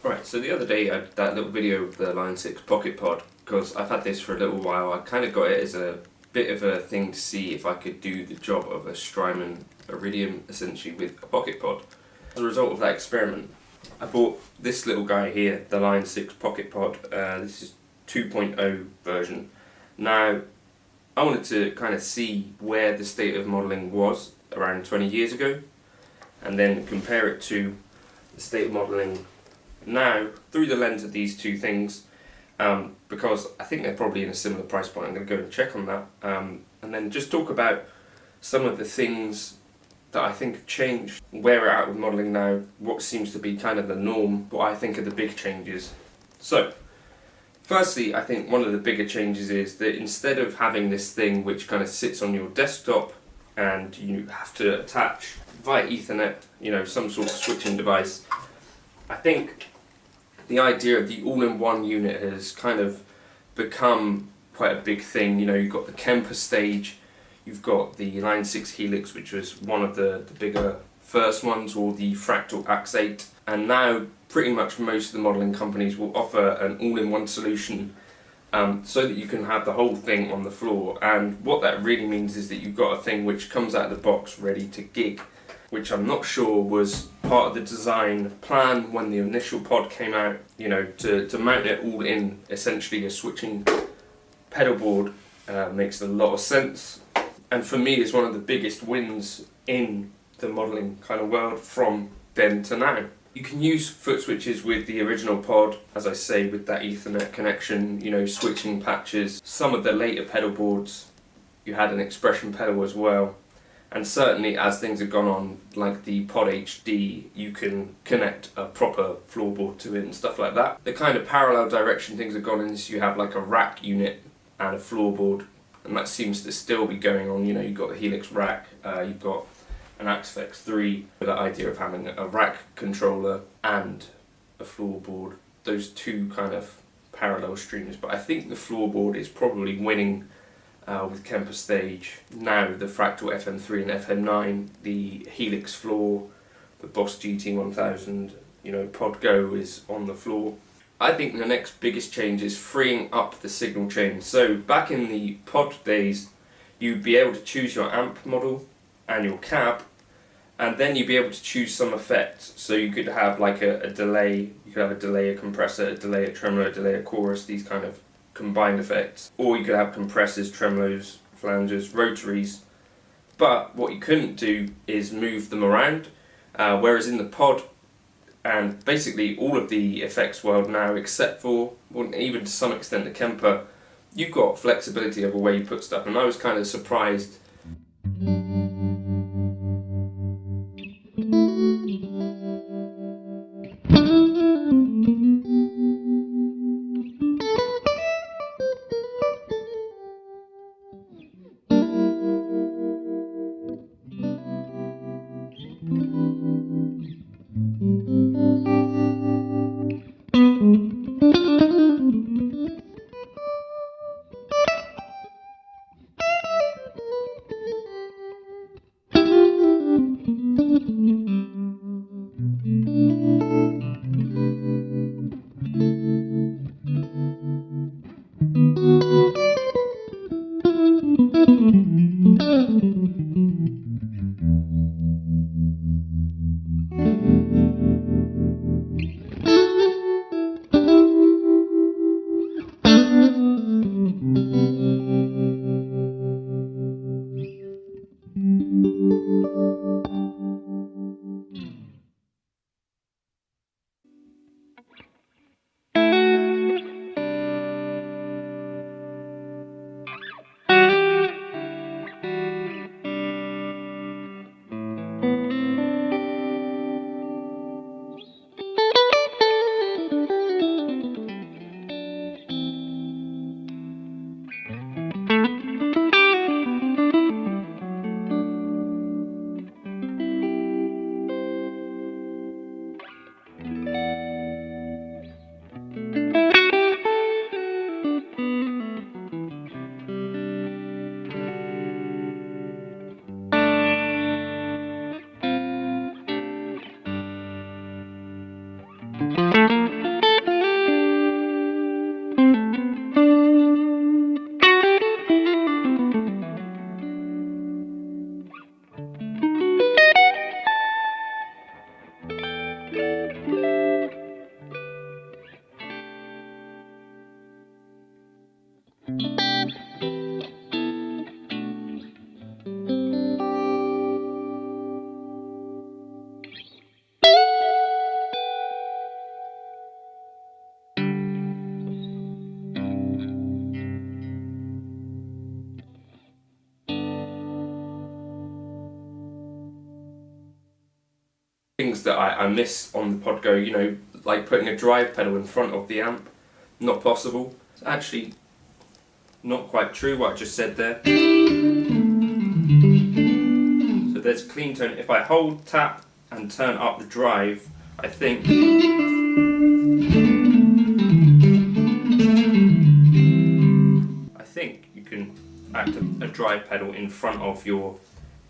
Right, so the other day I did that little video of the Line 6 Pocket Pod, because I've had this for a little while. I kind of got it as a bit of a thing to see if I could do the job of a Strymon Iridium, essentially, with a Pocket Pod. As a result of that experiment, I bought this little guy here, the Line 6 Pocket Pod. This is 2.0 version. Now, I wanted to kind of see where the state of modelling was around 20 years ago, and then compare it to the state of modelling now through the lens of these two things, because I think they're probably in a similar price point. I'm going to go and check on that, and then just talk about some of the things that I think have changed, where we're at with modelling now, what seems to be kind of the norm, what I think are the big changes. So, firstly, I think one of the bigger changes is that instead of having this thing which kind of sits on your desktop and you have to attach via Ethernet, you know, some sort of switching device, I think the idea of the all-in-one unit has kind of become quite a big thing. You know, you've got the Kemper stage, you've got the Line 6 Helix, which was one of the bigger first ones, or the Fractal Ax8, and now pretty much most of the modelling companies will offer an all-in-one solution, so that you can have the whole thing on the floor. And what that really means is that you've got a thing which comes out of the box ready to gig, which I'm not sure was part of the design plan when the initial pod came out. You know, to mount it all in essentially a switching pedal board makes a lot of sense, and for me is one of the biggest wins in the modelling kind of world from then to now. You can use foot switches with the original pod, as I say, with that Ethernet connection, you know, switching patches. Some of the later pedal boards, you had an expression pedal as well. And certainly as things have gone on, like the Pod HD, you can connect a proper floorboard to it and stuff like that. The kind of parallel direction things have gone in is you have like a rack unit and a floorboard, and that seems to still be going on. You know, you've got the Helix rack, you've got an Ax 3, with the idea of having a rack controller and a floorboard. Those two kind of parallel streams, but I think the floorboard is probably winning with Kemper stage. Now the Fractal FM3 and FM9, the Helix floor, the Boss GT1000, you know, Pod Go is on the floor. I think the next biggest change is freeing up the signal chain. So back in the pod days, you'd be able to choose your amp model and your cab, and then you'd be able to choose some effects. So you could have like a delay, you could have a delay, a compressor, a delay, a tremolo, a delay, a chorus, these kind of combined effects, or you could have compressors, tremolos, flanges, rotaries. But what you couldn't do is move them around, whereas in the pod, and basically all of the effects world now, except for, well, even to some extent the Kemper, you've got flexibility over where you put stuff, and I was kind of surprised. Things that I miss on the Podgo, you know, like putting a drive pedal in front of the amp, not possible. It's actually not quite true what I just said there. So there's a clean tone. If I hold, tap and turn up the drive, I think you can act a drive pedal in front of your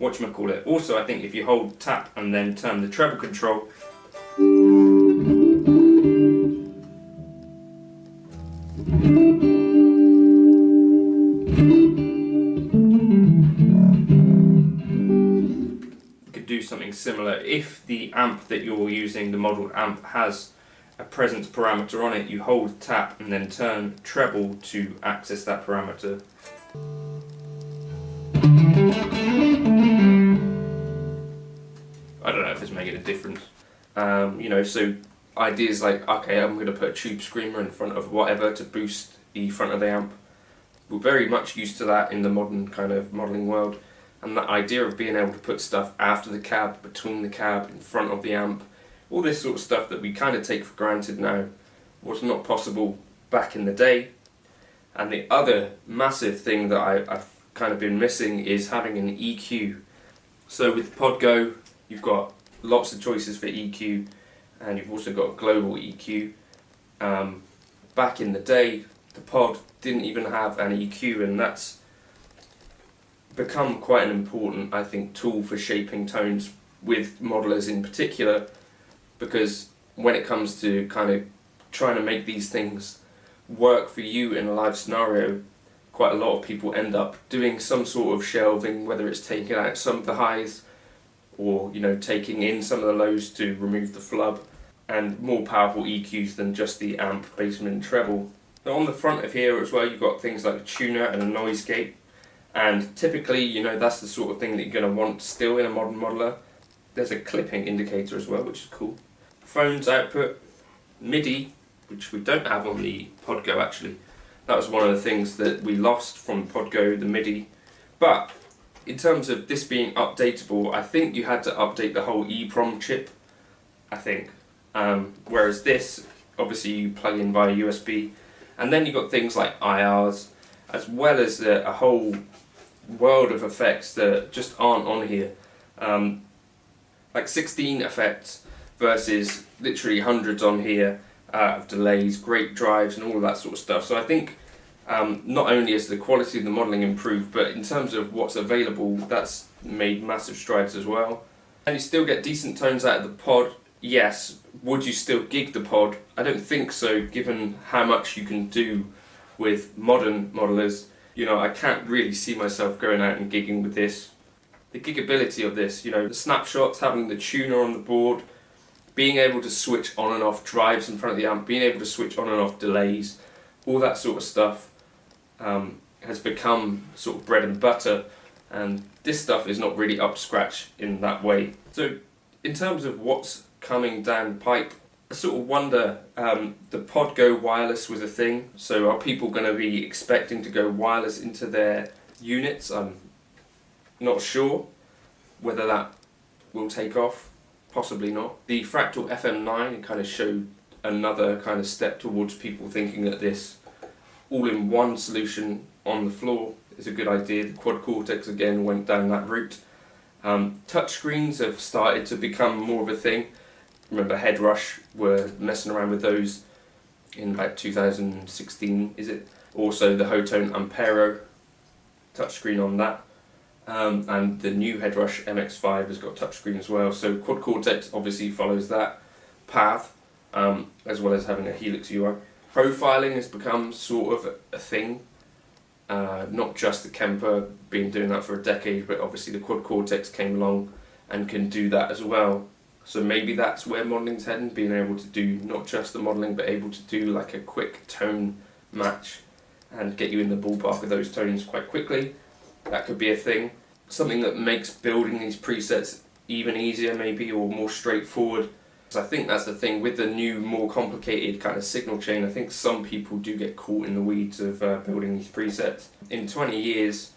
whatchamacallit. Also, I think if you hold tap and then turn the treble control, you could do something similar. If the amp that you're using, the modelled amp, has a presence parameter on it, you hold tap and then turn treble to access that parameter. I don't know if it's making a difference. You know, so ideas like, okay, I'm going to put a tube screamer in front of whatever to boost the front of the amp. We're very much used to that in the modern kind of modelling world, and that idea of being able to put stuff after the cab, between the cab, in front of the amp, all this sort of stuff that we kind of take for granted now was not possible back in the day. And the other massive thing that I've kind of been missing is having an EQ. So with Podgo, you've got lots of choices for EQ, and you've also got global EQ. Back in the day, the Pod didn't even have an EQ, and that's become quite an important, I think, tool for shaping tones with modelers in particular, because when it comes to kind of trying to make these things work for you in a live scenario, quite a lot of people end up doing some sort of shelving, whether it's taking out some of the highs or, you know, taking in some of the lows to remove the flub, and more powerful EQs than just the amp, bassman and treble. Now on the front of here as well, you've got things like a tuner and a noise gate, and typically, you know, that's the sort of thing that you're going to want still in a modern modeler. There's a clipping indicator as well, which is cool. Phones output, MIDI, which we don't have on the Podgo actually. That was one of the things that we lost from Podgo, the MIDI. But in terms of this being updatable, I think you had to update the whole EEPROM chip, I think. Whereas this, obviously you plug in via USB, and then you've got things like IRs, as well as a whole world of effects that just aren't on here. Like 16 effects versus literally hundreds on here of delays, great drives and all of that sort of stuff. So I think not only has the quality of the modelling improved, but in terms of what's available, that's made massive strides as well. And you still get decent tones out of the Pod, yes. Would you still gig the Pod? I don't think so, given how much you can do with modern modelers. You know, I can't really see myself going out and gigging with this. The gigability of this, you know, the snapshots, having the tuner on the board, being able to switch on and off drives in front of the amp, being able to switch on and off delays, all that sort of stuff has become sort of bread and butter, and this stuff is not really up to scratch in that way. So in terms of what's coming down the pipe, I sort of wonder, the Podgo wireless was a thing, so are people going to be expecting to go wireless into their units? I'm not sure whether that will take off, possibly not. The Fractal FM9 kind of showed another kind of step towards people thinking that this all-in-one solution on the floor is a good idea. The Quad Cortex again went down that route. Touchscreens have started to become more of a thing. Remember Headrush were messing around with those in about 2016, is it? Also the Hotone Ampero touchscreen on that. And the new Headrush MX5 has got touchscreen as well. So Quad Cortex obviously follows that path, as well as having a Helix UI. Profiling has become sort of a thing. Not just the Kemper been doing that for a decade, but obviously the Quad Cortex came along and can do that as well. So maybe that's where modelling's heading, being able to do not just the modelling, but able to do like a quick tone match and get you in the ballpark of those tones quite quickly. That could be a thing. Something that makes building these presets even easier maybe, or more straightforward. So I think that's the thing with the new, more complicated kind of signal chain. I think some people do get caught in the weeds of building these presets. In 20 years,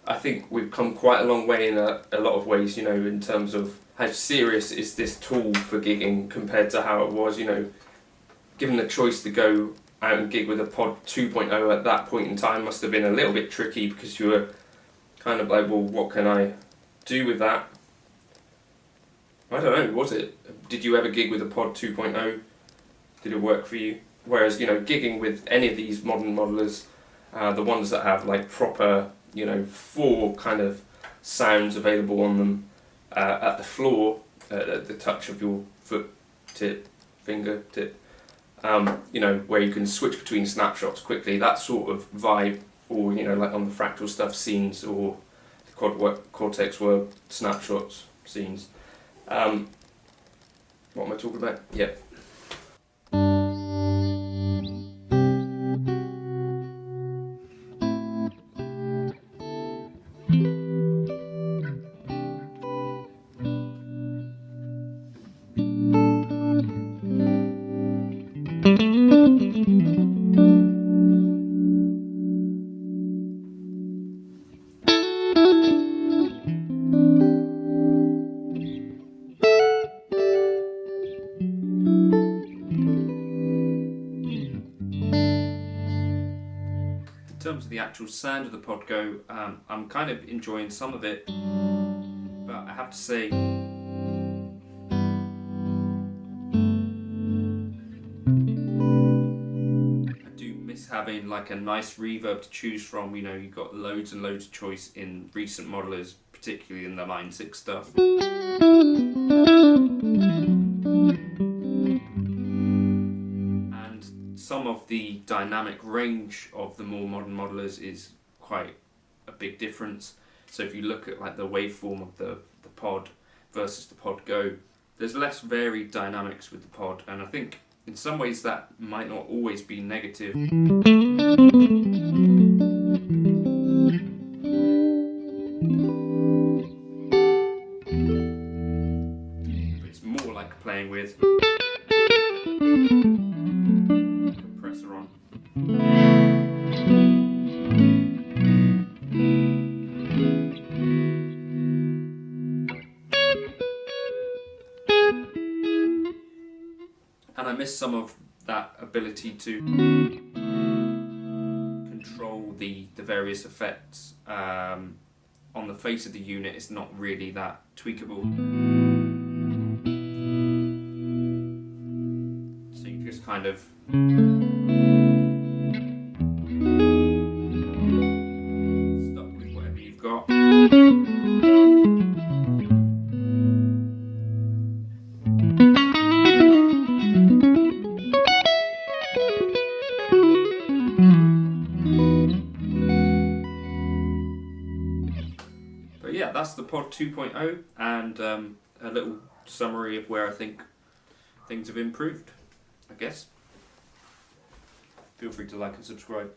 I think we've come quite a long way in a lot of ways, you know, in terms of how serious is this tool for gigging compared to how it was, you know. Given the choice to go out and gig with a Pod 2.0 at that point in time must have been a little bit tricky, because you were kind of like, well, what can I do with that? I don't know, was it? Did you ever gig with a Pod 2.0? Did it work for you? Whereas, you know, gigging with any of these modern modelers, the ones that have like proper, you know, 4 kind of sounds available on them at the floor, at the touch of your foot tip, finger tip, you know, where you can switch between snapshots quickly, that sort of vibe, or, you know, like on the Fractal Stuff scenes, or the Cortex World snapshots scenes. What am I talking about? Yep. In terms of the actual sound of the Pod Go, I'm kind of enjoying some of it, but I have to say I do miss having like a nice reverb to choose from. You know, you've got loads and loads of choice in recent modelers, particularly in the Line 6 stuff. Some of the dynamic range of the more modern modelers is quite a big difference. So if you look at like the waveform of the Pod versus the Pod Go, there's less varied dynamics with the Pod, and I think in some ways that might not always be negative. But it's more like playing with compressor on. And I miss some of that ability to control the various effects on the face of the unit. It's not really that tweakable. So you just kind of stuck with whatever you've got. But yeah, that's the Pod 2.0, and a little summary of where I think things have improved, I guess. Feel free to like and subscribe.